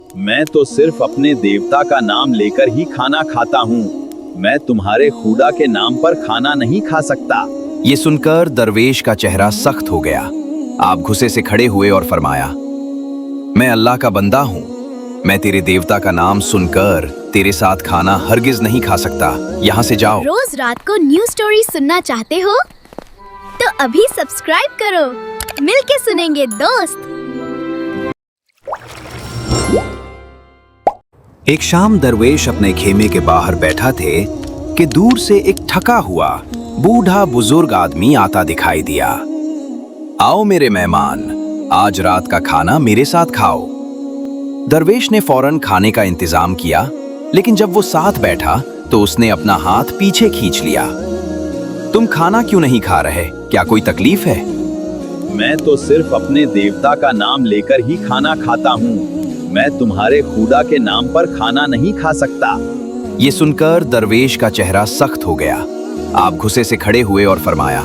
मैं तो सिर्फ अपने देवता का नाम लेकर ही खाना खाता हूँ। मैं तुम्हारे खुदा के नाम पर खाना नहीं खा सकता। ये सुनकर दरवेश का चेहरा सख्त हो गया। आप गुस्से से खड़े हुए और फरमाया, मैं अल्लाह का बंदा हूँ। मैं तेरे देवता का नाम सुनकर तेरे साथ खाना हरगिज नहीं खा सकता। यहाँ से जाओ। रोज रात को न्यू स्टोरी सुनना चाहते हो तो अभी सब्सक्राइब करो। मिलके सुनेंगे दोस्त। एक शाम दरवेश अपने खेमे के बाहर बैठा थे कि दूर से एक थका हुआ बूढ़ा बुजुर्ग आदमी आता दिखाई दिया। आओ मेरे मेहमान, आज रात का खाना मेरे साथ खाओ। दरवेश ने फौरन खाने का इंतजाम किया, लेकिन जब वो साथ बैठा तो उसने अपना हाथ पीछे खींच लिया। तुम खाना क्यों नहीं खा रहे? क्या कोई तकलीफ है? मैं तो सिर्फ अपने देवता का नाम लेकर ही खाना खाता हूँ। मैं तुम्हारे खुदा के नाम पर खाना नहीं खा सकता। ये सुनकर दरवेश का चेहरा सख्त हो गया। आप गुस्से से खड़े हुए और फरमाया,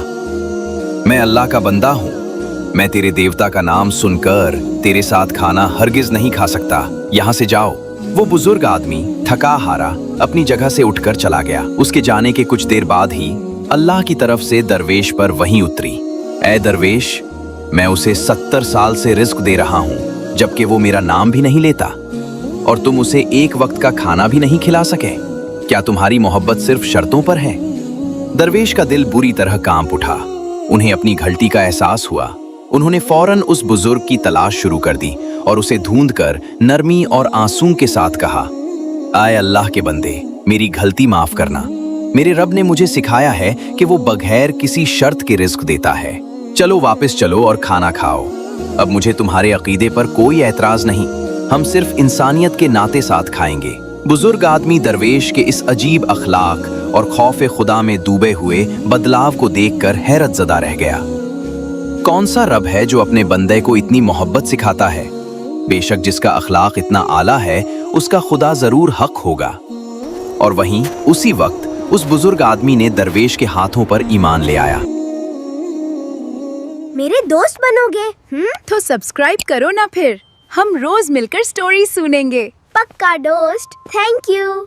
मैं अल्लाह का बंदा हूँ। मैं तेरे देवता का नाम सुनकर तेरे साथ खाना हरगिज नहीं खा सकता। यहाँ से जाओ। वो बुजुर्ग आदमी थका हारा अपनी जगह से उठकर चला गया। उसके जाने के कुछ देर बाद ही अल्लाह की तरफ से दरवेश पर वही उतरी, ऐ दरवेश, मैं उसे 70 साल से रिस्क दे रहा हूँ, जबकि वो मेरा नाम भी नहीं लेता, और तुम उसे एक वक्त का खाना भी नहीं खिला सके। क्या तुम्हारी मोहब्बत सिर्फ शर्तों पर है? दरवेश का दिल बुरी तरह कांप उठा। उन्हें अपनी गलती का एहसास हुआ। उन्होंने फौरन उस बुजुर्ग की तलाश शुरू कर दी और उसे ढूंढकर नरमी और आंसू के साथ कहा, आए अल्लाह के बंदे, मेरी गलती माफ करना। मेरे रब ने मुझे सिखाया है कि वो बगैर किसी शर्त के रिस्क देता है। चलो वापस चलो और खाना खाओ। अब मुझे तुम्हारे अकीदे पर कोई एतराज नहीं। हम सिर्फ इंसानियत के नाते साथ खाएंगे। बुजुर्ग आदमी दरवेश के इस अजीब अखलाक और खौफ खुदा में डूबे हुए बदलाव को देखकर हैरत ज़दा रह गया। कौन सा रब है जो अपने बंदे को इतनी मोहब्बत सिखाता है? बेशक जिसका अखलाक इतना आला है, उसका खुदा जरूर हक होगा। और वहीं उसी वक्त उस बुजुर्ग आदमी ने दरवेश के हाथों पर ईमान ले आया। मेरे दोस्त बनोगे? तो सब्सक्राइब करो ना फिर। हम रोज मिलकर स्टोरी सुनेंगे। पक्का दोस्त। Thank you.